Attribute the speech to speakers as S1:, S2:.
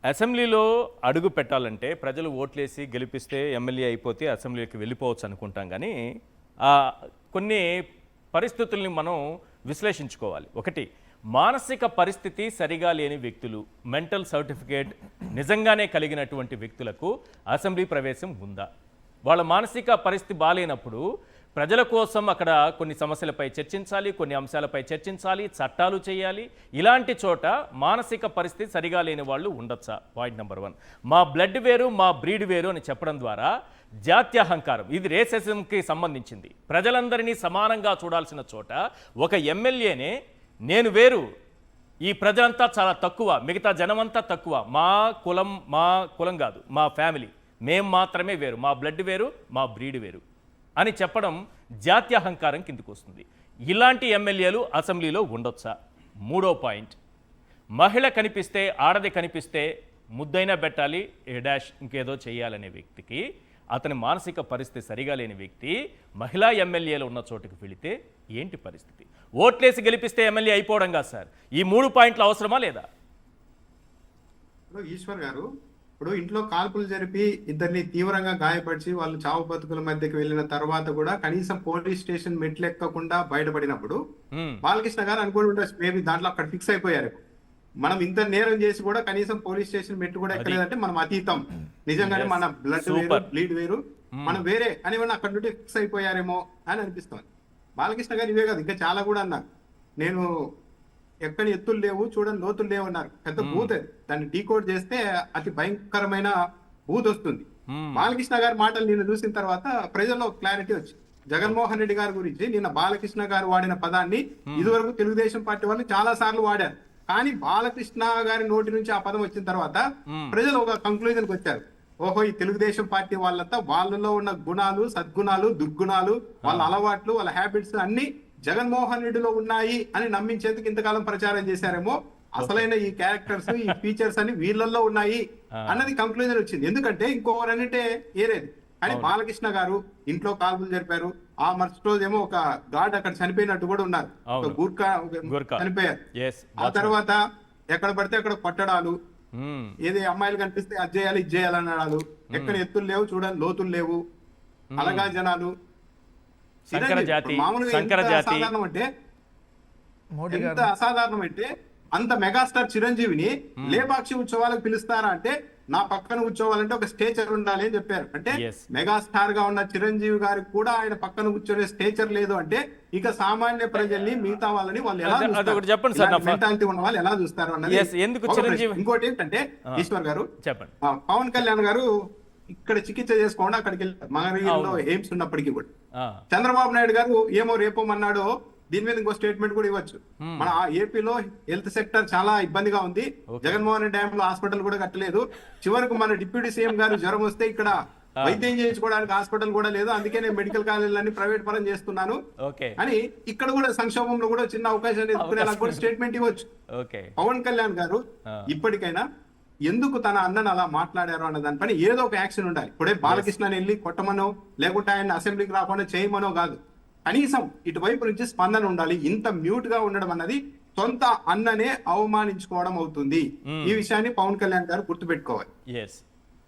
S1: అసెంబ్లీలో అడుగు పెట్టాలంటే ప్రజలు ఓట్లేసి గెలిపిస్తే ఎమ్మెల్యే అయిపోతే అసెంబ్లీకి వెళ్ళిపోవచ్చు అనుకుంటాం కానీ కొన్ని పరిస్థితుల్ని మనం విశ్లేషించుకోవాలి. ఒకటి, మానసిక పరిస్థితి సరిగా లేని వ్యక్తులు, మెంటల్ సర్టిఫికేట్ నిజంగానే కలిగినటువంటి వ్యక్తులకు అసెంబ్లీ ప్రవేశం ఉందా? వాళ్ళ మానసిక పరిస్థితి బాలేనప్పుడు ప్రజల కోసం అక్కడ కొన్ని సమస్యలపై చర్చించాలి, కొన్ని అంశాలపై చర్చించాలి, చట్టాలు చేయాలి. ఇలాంటి చోట మానసిక పరిస్థితి సరిగా లేని వాళ్ళు ఉండొచ్చా? Point number 1. మా బ్లడ్ వేరు, మా బ్రీడ్ వేరు అని చెప్పడం ద్వారా జాత్యహంకారం, ఇది రేసిజంకి సంబంధించింది. ప్రజలందరినీ సమానంగా చూడాల్సిన చోట ఒక ఎమ్మెల్యేనే నేను వేరు, ఈ ప్రజలంతా చాలా తక్కువ, మిగతా జనమంతా తక్కువ, మా కులం కాదు, మా ఫ్యామిలీ, మేం మాత్రమే వేరు, మా బ్లడ్ వేరు, మా బ్రీడ్ వేరు అని చెప్పడం జాత్యహంకారం కిందకు వస్తుంది. ఇలాంటి ఎమ్మెల్యేలు అసెంబ్లీలో ఉండొచ్చా? 3వ పాయింట్, మహిళ కనిపిస్తే, ఆడది కనిపిస్తే ముద్దైనా పెట్టాలి, డాష్ ఇంకేదో చేయాలనే వ్యక్తికి, అతని మానసిక పరిస్థితి సరిగా లేని వ్యక్తి మహిళా ఎమ్మెల్యేలు ఉన్న చోటుకు వెళితే ఏంటి పరిస్థితి? ఓట్లేసి గెలిపిస్తే ఎమ్మెల్యే అయిపోవడం కాదు సార్. ఈ 3 పాయింట్లు అవసరమా లేదా?
S2: ఈశ్వర్ గారు, ఇప్పుడు ఇంట్లో కాల్పులు జరిపి ఇద్దరిని తీవ్రంగా గాయపరిచి వాళ్ళు చావు బతుకుల మధ్యకి వెళ్ళిన తర్వాత కూడా కనీసం పోలీస్ స్టేషన్ మెట్లు ఎక్కకుండా బయటపడినప్పుడు బాలకృష్ణ గారు అనుకోని ఉండొచ్చు, మేబీ దాంట్లో అక్కడ ఫిక్స్ అయిపోయారు. మనం ఇంత నేరం చేసి కూడా కనీసం పోలీస్ స్టేషన్ మెట్టు కూడా ఎక్కలేదంటే మనం అతీతం, నిజంగానే మన బ్లడ్ వేరు, బ్లీడ్ వేరు, మనం వేరే అని అక్కడ నుండి ఫిక్స్ అయిపోయారేమో అని అనిపిస్తుంది. బాలకృష్ణ గారు ఇవే కాదు, ఇంకా చాలా కూడా అన్నారు. నేను ఎక్కడి ఎత్తులు లేవు, చూడండి లోతులు లేవు అన్నారు. పెద్ద బూత్ అది, దాన్ని డీకోడ్ చేస్తే అతి భయంకరమైన బూత్ వస్తుంది. బాలకృష్ణ గారి మాటలు నిన్న చూసిన తర్వాత ప్రజల్లో క్లారిటీ వచ్చింది. జగన్మోహన్ రెడ్డి గారి గురించి నిన్న బాలకృష్ణ గారు వాడిన పదాన్ని ఇదివరకు తెలుగుదేశం పార్టీ వాళ్ళు చాలా సార్లు వాడారు. కానీ బాలకృష్ణ గారి నోటి నుంచి ఆ పదం వచ్చిన తర్వాత ప్రజలు ఒక కంక్లూజన్కి వచ్చారు. ఓహో, ఈ తెలుగుదేశం పార్టీ వాళ్ళంతా వాళ్ళలో ఉన్న గుణాలు, సద్గుణాలు, దుర్గుణాలు, వాళ్ళ అలవాట్లు, వాళ్ళ హ్యాబిట్స్ అన్ని జగన్మోహన్ రెడ్డిలో ఉన్నాయి అని నమ్మించేందుకు ఇంతకాలం ప్రచారం చేశారేమో. అసలైన ఈ క్యారెక్టర్స్, ఈ ఫీచర్స్ అని వీళ్ళల్లో ఉన్నాయి అన్నది కంక్లూజన్ వచ్చింది. ఎందుకంటే ఇంకొకరంటే ఏరేది. కానీ బాలకృష్ణ గారు ఇంట్లో కాల్పులు జరిపారు. ఆ మరుసటి రోజు ఏమో ఒక గార్డ్ అక్కడ చనిపోయినట్టు కూడా ఉన్నారు, గూర్ఖా చనిపోయారు. ఆ తర్వాత ఎక్కడ పడితే అక్కడ కొట్టడాలు, ఏది అమ్మాయిలు కనిపిస్తే అది చేయాలి, ఇది చేయాలని అనాలు, ఎక్కడ ఎత్తులు లేవు, చూడండి లోతులు లేవు, అలగా జనాలు. మామూలుగా అసాధారణం అంటే ఎంత అసాధారణం అంటే అంత మెగాస్టార్ చిరంజీవిని లేపాక్షి ఉత్సవాలకు పిలుస్తారా అంటే నా పక్కన కూర్చోవాలంటే ఒక స్టేచర్ ఉండాలి అని చెప్పారు. అంటే మెగాస్టార్ గా ఉన్న చిరంజీవి గారికి కూడా ఆయన పక్కన కూర్చొనే స్టేచర్ లేదు అంటే ఇక సామాన్య ప్రజల్ని, మిగతా వాళ్ళని వాళ్ళు ఎలా చూస్తారు, మెంటాలిటీ ఉన్న వాళ్ళు ఎలా చూస్తారు అన్నది. ఇంకోటి ఏంటంటే ఈశ్వర్ గారు, చెప్పండి, పవన్ కళ్యాణ్ గారు ఇక్కడ చికిత్స చేసుకోండి అక్కడికి వెళ్ళారు, మంగళగిరిలో ఎయిమ్స్ ఉన్నప్పటికీ కూడా. చంద్రబాబు నాయుడు గారు ఏమో రేపోమన్నాడో దీని మీద ఇంకో స్టేట్మెంట్ కూడా ఇవ్వచ్చు. మన ఏపీలో హెల్త్ సెక్టర్ చాలా ఇబ్బందిగా ఉంది, జగన్మోహన్ రెడ్డి టైంలో హాస్పిటల్ కూడా కట్టలేదు, చివరకు మన డిప్యూటీ సీఎం గారు జ్వరం వస్తే ఇక్కడ వైద్యం చేయించుకోవడానికి హాస్పిటల్ కూడా లేదు, అందుకే నేను మెడికల్ కాలేజీలన్నీ ప్రైవేట్ పరం చేస్తున్నాను అని ఇక్కడ కూడా సంక్షోభంలో కూడా చిన్న అవకాశాన్ని ఎదుర్కొనేలా కూడా స్టేట్మెంట్ ఇవ్వచ్చు. పవన్ కళ్యాణ్ గారు ఇప్పటికైనా ఎందుకు తన అన్నను అలా మాట్లాడారు అన్న దానిపైన ఏదో ఒక యాక్షన్ ఉండాలి. ఇప్పుడే బాలకృష్ణని వెళ్ళి కొట్టమనో లేకుంటే ఆయన అసెంబ్లీకి రాకుండా చేయమనో కాదు, కనీసం ఇటువైపు నుంచి స్పందన ఉండాలి. ఇంత మ్యూట్ గా ఉండడం అన్నది సొంత అన్ననే అవమానించుకోవడం అవుతుంది. ఈ విషయాన్ని పవన్ కళ్యాణ్ గారు గుర్తుపెట్టుకోవాలి.